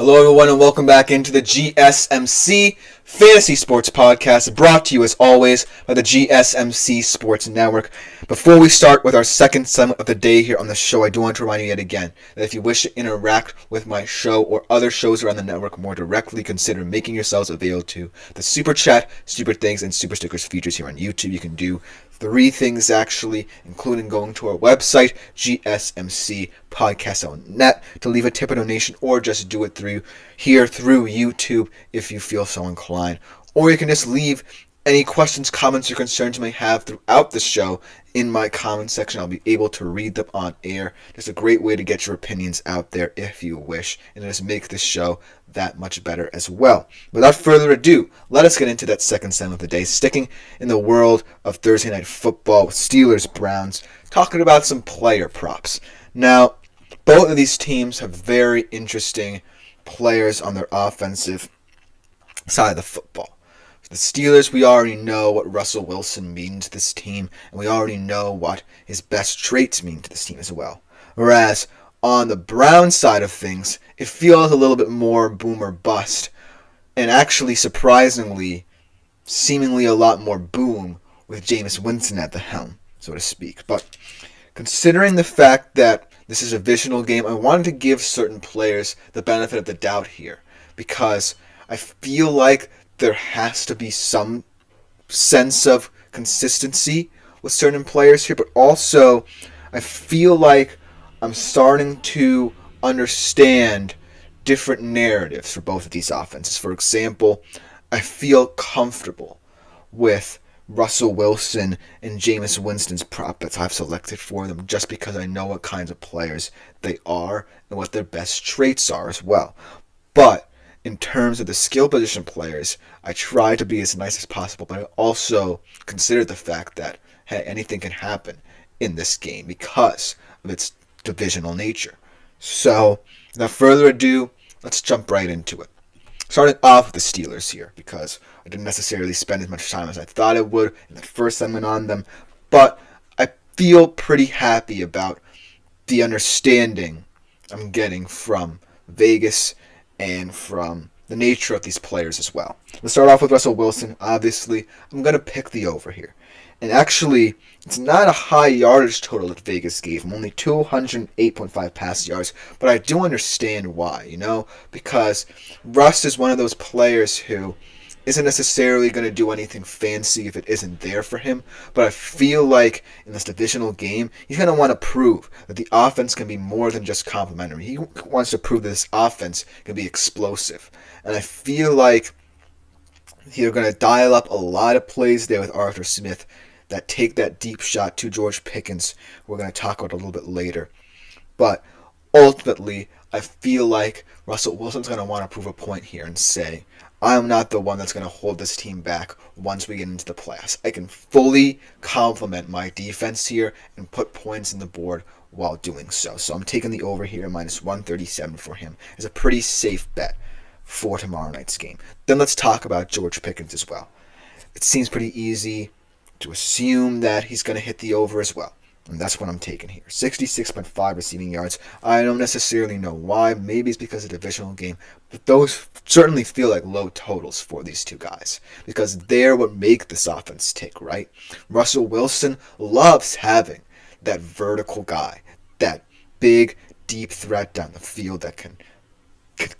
Hello everyone and welcome back into the GSMC Fantasy Sports Podcast, brought to you as always by the GSMC Sports Network. Before we start with our second segment of the day here on the show, I do want to remind you yet again that if you wish to interact with my show or other shows around the network more directly, consider making yourselves available to the Super Chat, Super Things, and Super Stickers features here on YouTube. You can do 3 things actually, including going to our website, gsmcpodcast.net, to leave a tip or donation, or just do it through YouTube if you feel so inclined. Or you can just leave any questions, comments, or concerns you may have throughout the show in my comment section. I'll be able to read them on air. It's a great way to get your opinions out there if you wish, and just make this show that much better as well. Without further ado, let us get into that second segment of the day, sticking in the world of Thursday Night Football with Steelers-Browns, talking about some player props. Now, both of these teams have very interesting players on their offensive side of the football. The Steelers, we already know what Russell Wilson means to this team, and we already know what his best traits mean to this team as well. Whereas on the Browns side of things, it feels a little bit more boom or bust, and actually, surprisingly, seemingly a lot more boom with Jameis Winston at the helm, so to speak. But considering the fact that this is a divisional game, I wanted to give certain players the benefit of the doubt here, because I feel like there has to be some sense of consistency with certain players here, but also I feel like I'm starting to understand different narratives for both of these offenses. For example, I feel comfortable with Russell Wilson and Jameis Winston's prop bets I've selected for them, just because I know what kinds of players they are and what their best traits are as well. But in terms of the skill position players, I try to be as nice as possible, but I also consider the fact that, hey, anything can happen in this game because of its divisional nature. So, without further ado, let's jump right into it. Starting off with the Steelers here, because I didn't necessarily spend as much time as I thought I would in the first segment on them, but I feel pretty happy about the understanding I'm getting from Vegas and from the nature of these players as well. Let's start off with Russell Wilson. Obviously, I'm going to pick the over here. And actually, it's not a high yardage total that Vegas gave him, only 208.5 pass yards, but I do understand why, because Russ is one of those players who isn't necessarily going to do anything fancy if it isn't there for him, but I feel like in this divisional game, he's going to want to prove that the offense can be more than just complimentary. He wants to prove that this offense can be explosive, and I feel like they're going to dial up a lot of plays there with Arthur Smith that take that deep shot to George Pickens, who we're going to talk about a little bit later. But ultimately, I feel like Russell Wilson's going to want to prove a point here and say, I'm not the one that's going to hold this team back once we get into the playoffs. I can fully complement my defense here and put points in the board while doing so. So I'm taking the over here, minus 137 for him. It's a pretty safe bet for tomorrow night's game. Then let's talk about George Pickens as well. It seems pretty easy to assume that he's going to hit the over as well. And that's what I'm taking here. 66.5 receiving yards. I don't necessarily know why. Maybe it's because of the divisional game. But those certainly feel like low totals for these two guys, because they're what make this offense tick, right? Russell Wilson loves having that vertical guy, that big, deep threat down the field that can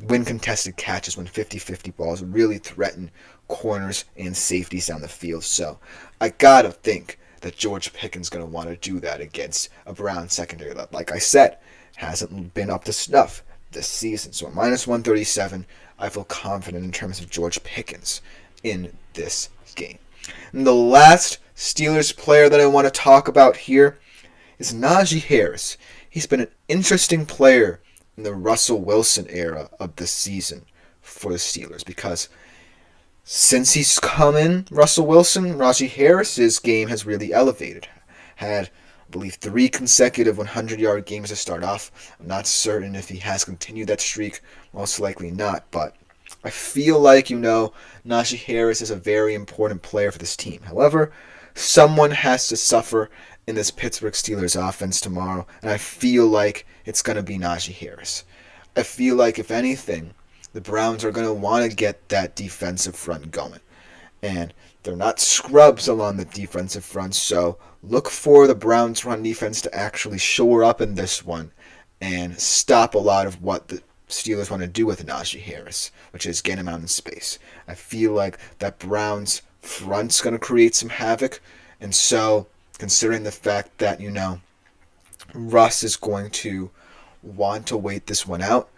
win contested catches, win 50-50 balls, really threaten corners and safeties down the field. So I gotta think that George Pickens is going to want to do that against a Browns secondary that, like I said, hasn't been up to snuff this season. So at minus 137, I feel confident in terms of George Pickens in this game. And the last Steelers player that I want to talk about here is Najee Harris. He's been an interesting player in the Russell Wilson era of the season for the Steelers, because since he's come in, Russell Wilson, Najee Harris's game has really elevated. Had, I believe, 3 consecutive 100-yard games to start off. I'm not certain if he has continued that streak. Most likely not, but I feel like, Najee Harris is a very important player for this team. However, someone has to suffer in this Pittsburgh Steelers offense tomorrow, and I feel like it's going to be Najee Harris. I feel like, if anything, the Browns are going to want to get that defensive front going. And they're not scrubs along the defensive front, so look for the Browns' run defense to actually shore up in this one and stop a lot of what the Steelers want to do with Najee Harris, which is get him out in space. I feel like that Browns front's going to create some havoc, and so considering the fact that, Russ is going to want to wait this one out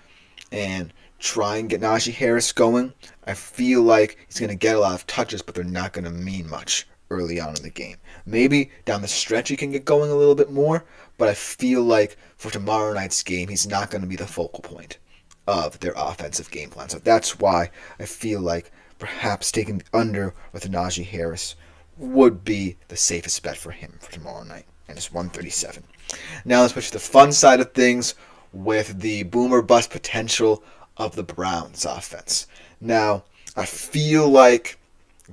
and try and get Najee Harris going, I feel like he's going to get a lot of touches, but they're not going to mean much early on in the game. Maybe down the stretch he can get going a little bit more, but I feel like for tomorrow night's game, he's not going to be the focal point of their offensive game plan. So that's why I feel like perhaps taking the under with Najee Harris would be the safest bet for him for tomorrow night. And it's 137. Now let's switch to the fun side of things with the boom or bust potential of the Browns offense. Now, I feel like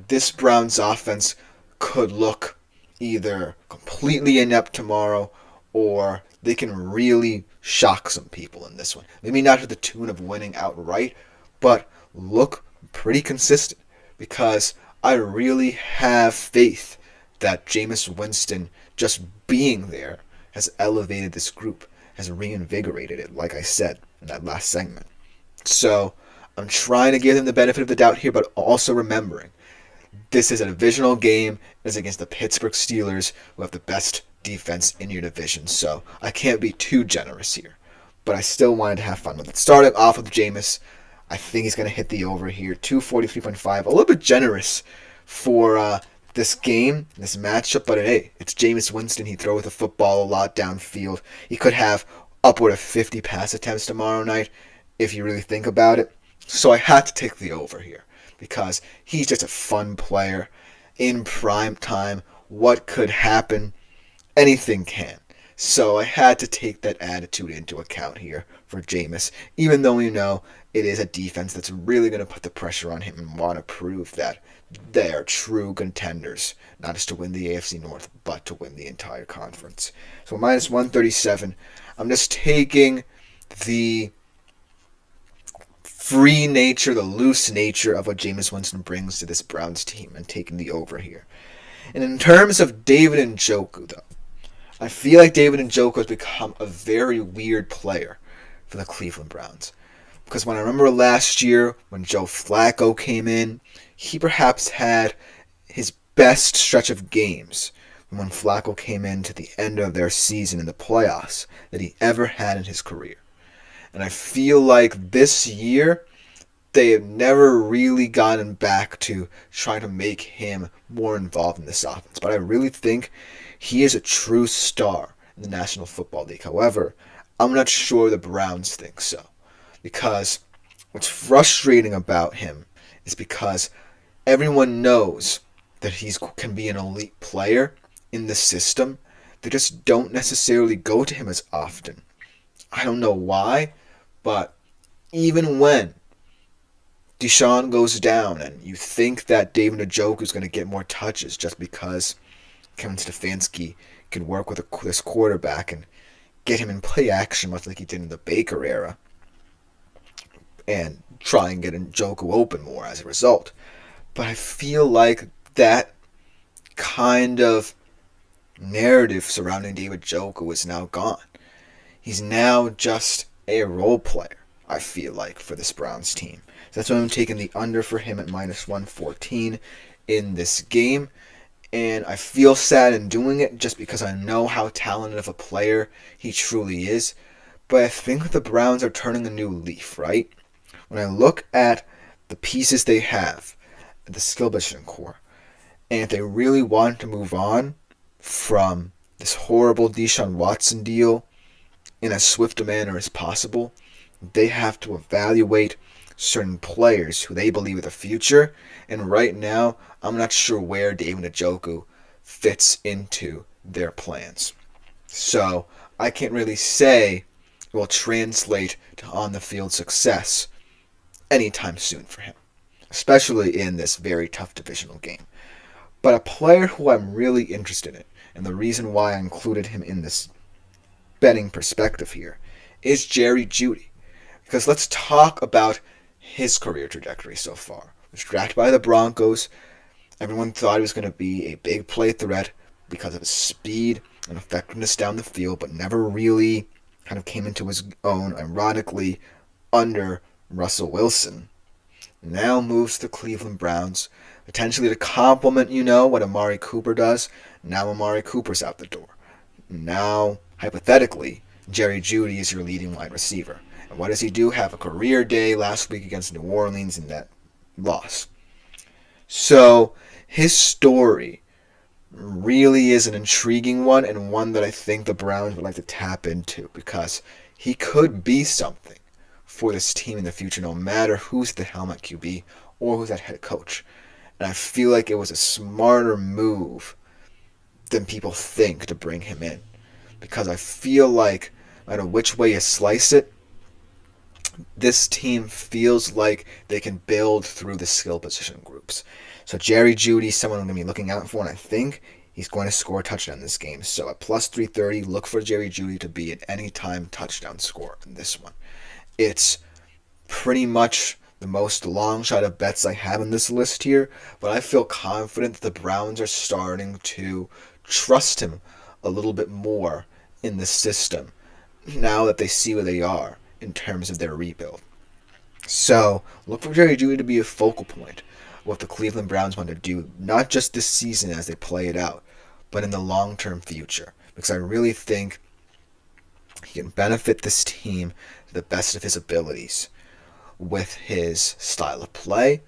this Browns offense could look either completely inept tomorrow or they can really shock some people in this one. Maybe not to the tune of winning outright, but look pretty consistent because I really have faith that Jameis Winston just being there has elevated this group, has reinvigorated it, like I said in that last segment. So I'm trying to give them the benefit of the doubt here, but also remembering this is a divisional game. It's against the Pittsburgh Steelers, who have the best defense in your division. So I can't be too generous here, but I still wanted to have fun with it. Starting off with Jameis, I think he's going to hit the over here, 243.5. A little bit generous for this game, this matchup, but hey, it's Jameis Winston. He throws the football a lot downfield. He could have upward of 50 pass attempts tomorrow night if you really think about it. So I had to take the over here because he's just a fun player in prime time. What could happen? Anything can. So I had to take that attitude into account here for Jameis, even though it is a defense that's really going to put the pressure on him and want to prove that they are true contenders, not just to win the AFC North, but to win the entire conference. So minus 137. I'm just taking the free nature, the loose nature of what Jameis Winston brings to this Browns team and taking the over here. And in terms of David Njoku, though, I feel like David Njoku has become a very weird player for the Cleveland Browns. Because when I remember last year when Joe Flacco came in, he perhaps had his best stretch of games when Flacco came in to the end of their season in the playoffs that he ever had in his career. And I feel like this year, they have never really gotten back to trying to make him more involved in this offense. But I really think he is a true star in the National Football League. However, I'm not sure the Browns think so. Because what's frustrating about him is because everyone knows that he can be an elite player in the system. They just don't necessarily go to him as often. I don't know why, but even when Deshaun goes down and you think that David Njoku is going to get more touches just because Kevin Stefanski can work with this quarterback and get him in play action much like he did in the Baker era and try and get Njoku open more as a result. But I feel like that kind of narrative surrounding David Njoku is now gone. He's now just a role player, I feel like, for this Browns team. So that's why I'm taking the under for him at minus 114 in this game. And I feel sad in doing it just because I know how talented of a player he truly is. But I think the Browns are turning a new leaf, right? When I look at the pieces they have, the skill position core, and if they really want to move on from this horrible Deshaun Watson deal in as swift a manner as possible, they have to evaluate certain players who they believe are the future. And right now, I'm not sure where David Njoku fits into their plans. So I can't really say it will translate to on-the-field success anytime soon for him, especially in this very tough divisional game. But a player who I'm really interested in, and the reason why I included him in this betting perspective here, is Jerry Jeudy. Because let's talk about his career trajectory so far. He was drafted by the Broncos. Everyone thought he was going to be a big play threat because of his speed and effectiveness down the field, but never really kind of came into his own, ironically, under Russell Wilson. Now moves to the Cleveland Browns, potentially to complement, what Amari Cooper does. Now Amari Cooper's out the door. Now, hypothetically, Jerry Jeudy is your leading wide receiver. And what does he do? Have a career day last week against New Orleans in that loss. So, his story really is an intriguing one, and one that I think the Browns would like to tap into, because he could be something for this team in the future, no matter who's the helm at QB or who's at head coach. And I feel like it was a smarter move than people think to bring him in, because I feel like no matter which way you slice it, this team feels like they can build through the skill position groups. So Jerry Jeudy is someone I'm going to be looking out for, and I think he's going to score a touchdown in this game. So at plus 330, look for Jerry Jeudy to be an anytime touchdown scorer in this one. It's pretty much the most long shot of bets I have in this list here, but I feel confident that the Browns are starting to trust him a little bit more in the system now that they see where they are in terms of their rebuild. So look for Jerry Jeudy to be a focal point of what the Cleveland Browns want to do, not just this season as they play it out, but in the long-term future, because I really think he can benefit this team to the best of his abilities with his style of play.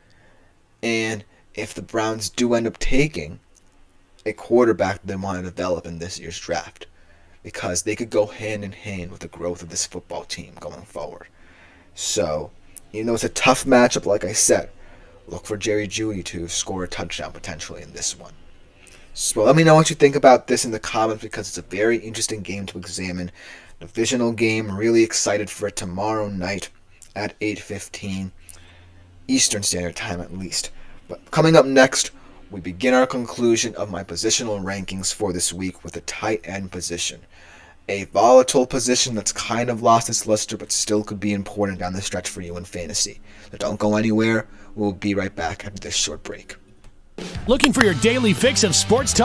And if the Browns do end up taking a quarterback they want to develop in this year's draft, because they could go hand in hand with the growth of this football team going forward. So, it's a tough matchup, like I said. Look for Jerry Jeudy to score a touchdown potentially in this one. So let me know what you think about this in the comments, because it's a very interesting game to examine. Divisional game, really excited for it tomorrow night at 8:15 Eastern Standard Time at least. But coming up next, we begin our conclusion of my positional rankings for this week with the tight end position. A volatile position that's kind of lost its luster, but still could be important down the stretch for you in fantasy. So don't go anywhere. We'll be right back after this short break. Looking for your daily fix of sports talk?